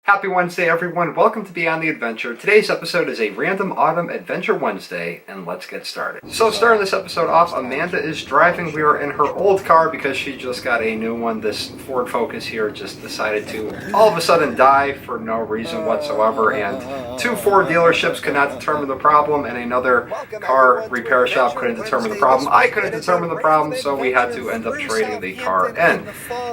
Happy Wednesday, everyone. Welcome to Beyond the Adventure. Today's episode is a random autumn adventure Wednesday, and let's get started. So starting this episode off, Amanda is driving. We are in her old car because she just got a new one. This Ford Focus here just decided to all of a sudden die for no reason whatsoever, and two Ford dealerships could not determine the problem, and another car repair shop couldn't determine the problem. I couldn't determine the problem, so we had to end up trading the car in.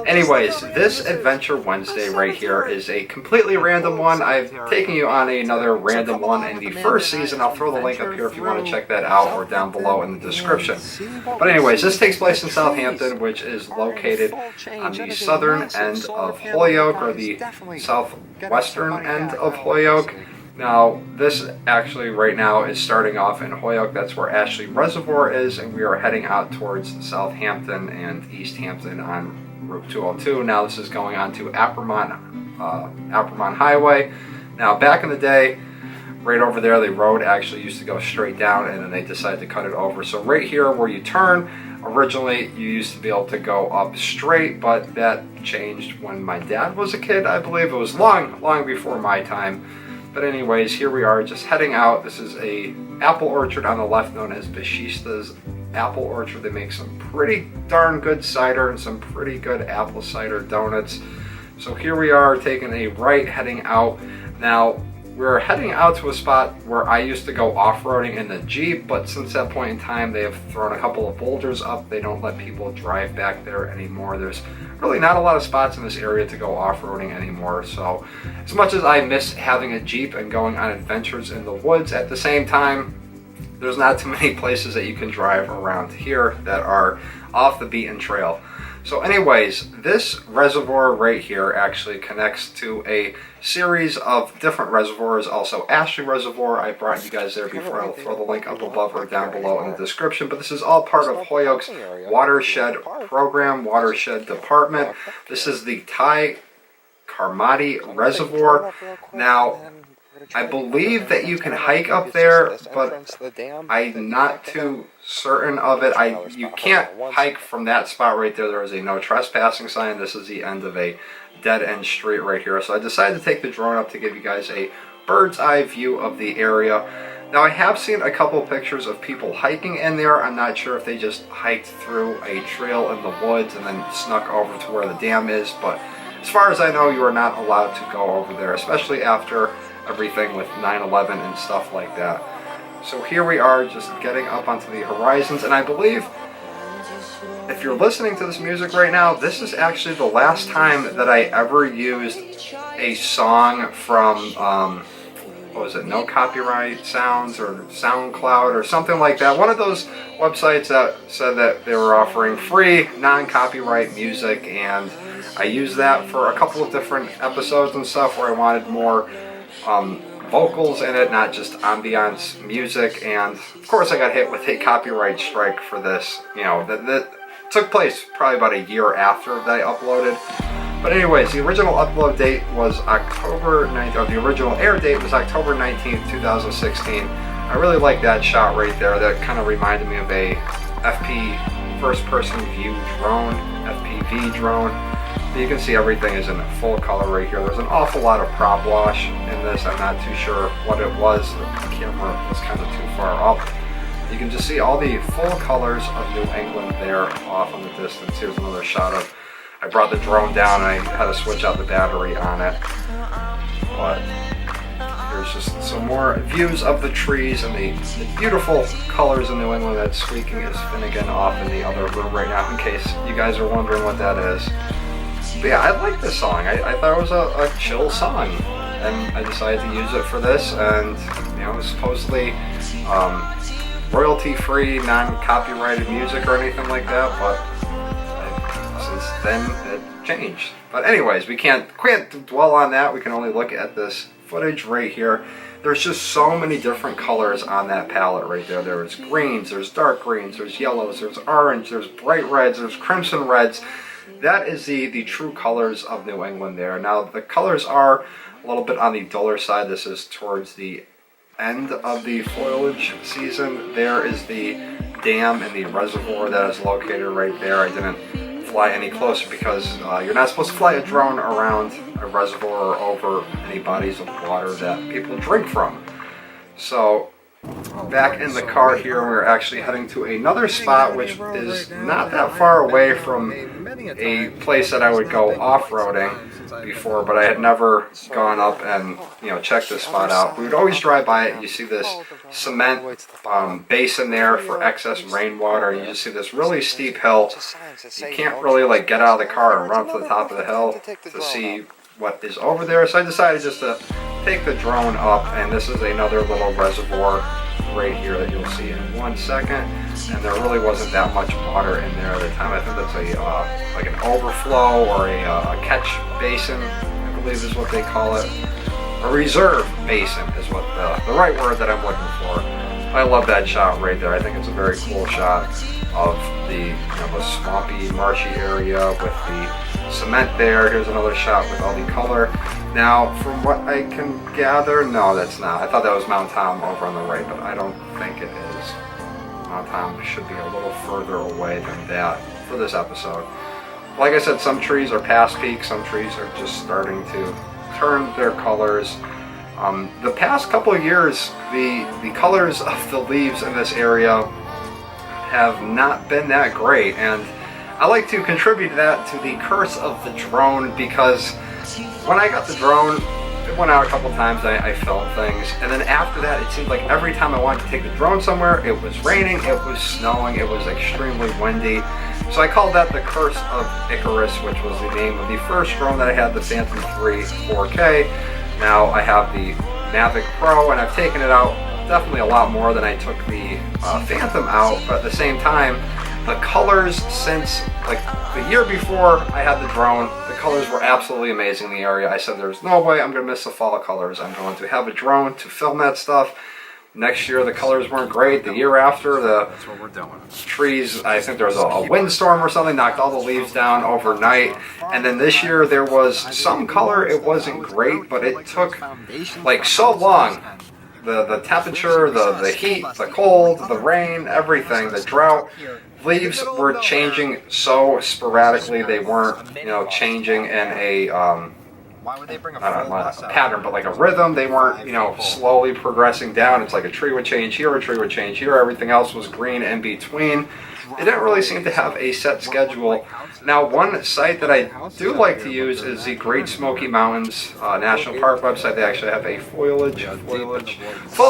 Anyways, this Adventure Wednesday right here is a completely random one. I've taken you on another random one in the first season. I'll throw the link up here if you want to check that out, or down below in the description. But anyways, this takes place in Southampton, which is located on the southern end of Holyoke, or the southwestern end of Holyoke. Now, this actually right now is starting off in Holyoke. That's where Ashley Reservoir is, and we are heading out towards Southampton and East Hampton on Route 202. Now this is going on to Appermont Highway. Now back in the day, right over there, the road actually used to go straight down, and then they decided to cut it over. So right here where you turn, originally you used to be able to go up straight, but that changed when my dad was a kid. I believe it was long before my time. But anyways, here we are just heading out. This is a apple orchard on the left known as Bashista's Apple Orchard. They make some pretty darn good cider and some pretty good apple cider donuts. So here we are taking a right heading out. Now we're heading out to a spot where I used to go off-roading in the Jeep, but since that point in time they have thrown a couple of boulders up. They don't let people drive back there anymore. There's really not a lot of spots in this area to go off-roading anymore. So as much as I miss having a Jeep and going on adventures in the woods, at the same time there's not too many places that you can drive around here that are off the beaten trail. So anyways, this reservoir right here actually connects to a series of different reservoirs. Also Ashley Reservoir, I brought you guys there before. I'll throw the link up above or down below in the description. But this is all part of Holyoke's watershed program, watershed department. This is the Thai Karmati Reservoir. Now, I believe that you can hike up there, but I'm not too certain of it. You can't hike from that spot right there. There is a no trespassing sign. This is the end of a dead-end street right here. So I decided to take the drone up to give you guys a bird's eye view of the area. Now I have seen a couple pictures of people hiking in there. I'm not sure if they just hiked through a trail in the woods and then snuck over to where the dam is, but as far as I know, you are not allowed to go over there, especially after everything with 9/11 and stuff like that. So here we are just getting up onto the horizons, and I believe if you're listening to this music right now, this is actually the last time that I ever used a song from what was it, No Copyright Sounds or SoundCloud or something like that. One of those websites that said that they were offering free non-copyright music, and I used that for a couple of different episodes and stuff where I wanted more vocals in it, not just ambiance music. And of course I got hit with a copyright strike for this. You know, that took place probably about a year after that I uploaded. But anyways, the original upload date was October 9th, or the original air date was October 19th, 2016. I really like that shot right there. That kind of reminded me of a FP first person view drone, FPV drone. You can see everything is in full color right here. There's an awful lot of prop wash in this. I'm not too sure what it was. The camera was kind of too far up. You can just see all the full colors of New England there off in the distance. Here's another shot of, I brought the drone down and I had to switch out the battery on it. But there's just some more views of the trees and the beautiful colors of New England. That's squeaking is Finnegan off in the other room right now, in case you guys are wondering what that is. But yeah, I like this song. I thought it was a chill song, and I decided to use it for this. And you know, supposedly royalty-free, non-copyrighted music or anything like that. But since then, it changed. But anyways, we can't dwell on that. We can only look at this footage right here. There's just so many different colors on that palette right there. There's greens, there's dark greens, there's yellows, there's orange, there's bright reds, there's crimson reds. That is the true colors of New England there. Now the colors are a little bit on the duller side. This is towards the end of the foliage season. There is the dam and the reservoir that is located right there. I didn't fly any closer because you're not supposed to fly a drone around a reservoir or over any bodies of water that people drink from. So back in the car here, we're actually heading to another spot which is not that far away from a place that I would go off-roading before, but I had never gone up and checked this spot out. We would always drive by it. You see this cement basin there for excess rainwater, and you just see this really steep hill. You can't really like get out of the car and run to the top of the hill to see what is over there, so I decided just to take the drone up, and this is another little reservoir right here that you'll see in 1 second, and there really wasn't that much water in there at the time. I think that's a like an overflow or a catch basin, I believe is what they call it. A reserve basin is what the right word that I'm looking for. I love that shot right there. I think it's a very cool shot of the the swampy, marshy area with the cement there. Here's another shot with all the color. Now, from what I can gather, no, that's not. I thought that was Mount Tom over on the right, but I don't think it is. Mount Tom should be a little further away than that for this episode. Like I said, some trees are past peak, some trees are just starting to turn their colors. The past couple of years, the colors of the leaves in this area have not been that great, and I like to contribute that to the curse of the drone, because when I got the drone, it went out a couple times, I filmed things, and then after that it seemed like every time I wanted to take the drone somewhere, it was raining, it was snowing, it was extremely windy. So I called that the curse of Icarus, which was the name of the first drone that I had, the Phantom 3 4K. Now I have the Mavic Pro, and I've taken it out definitely a lot more than I took the Phantom out, but at the same time, the colors since like the year before I had the drone, the colors were absolutely amazing in the area. I said there's no way I'm going to miss the fall colors. I'm going to have a drone to film that stuff. Next year the colors weren't great. The year after, the trees, I think there was a windstorm or something, knocked all the leaves down overnight. And then this year there was some color. It wasn't great, but it took like so long. The temperature, the heat, the cold, the rain, everything, the drought. Leaves were changing so sporadically. They weren't, changing in a pattern, but like a rhythm. They weren't, slowly progressing down. It's like a tree would change here, a tree would change here. Everything else was green in between. They didn't really seem to have a set schedule. Now, one site that I do like to use is the Great Smoky Mountains National Park website. They actually have a foliage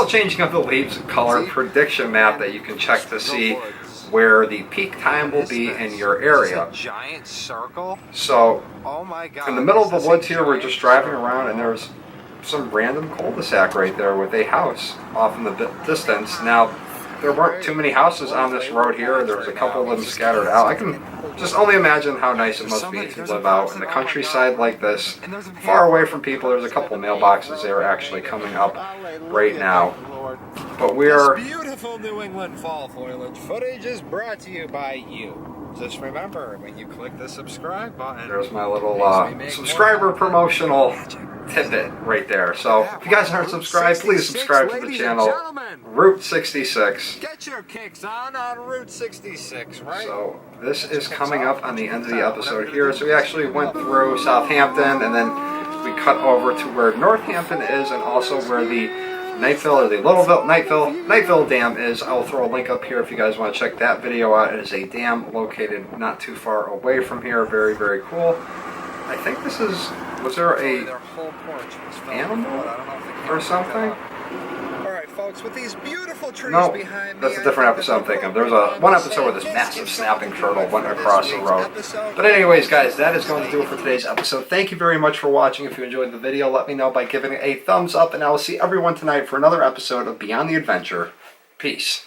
changing of the leaves color prediction map that you can check to see where the peak time will be in your area. So, in the middle of the woods here, we're just driving around, and there's some random cul-de-sac right there with a house off in the distance. Now, there weren't too many houses on this road here. There was a couple of them scattered out. I can just only imagine how nice it must be to live out in the countryside like this, far away from people. There's a couple mailboxes there actually coming up right now. But we're... This beautiful New England fall foliage footage is brought to you by you. Just remember, when you click the subscribe button... There's my little subscriber promotional tidbit right there. So, if you guys aren't subscribed, please subscribe to the channel. Route 66. Get your kicks on Route 66, right? So, this is coming up on the end of the episode here. So, we actually went through Southampton, and then we cut over to where Northampton is, and also where the Knightville, or the Knightville Dam is. I'll throw a link up here if you guys want to check that video out. It is a dam located not too far away from here. Very, very cool. I think this is, was there a animal or something? Alright folks, with these beautiful trees behind me... No, that's a different episode I'm thinking of. There was one episode where this massive snapping turtle went across the road. But anyways, guys, that is going to do it for today's episode. Thank you very much for watching. If you enjoyed the video, let me know by giving it a thumbs up, and I will see everyone tonight for another episode of Beyond the Adventure. Peace.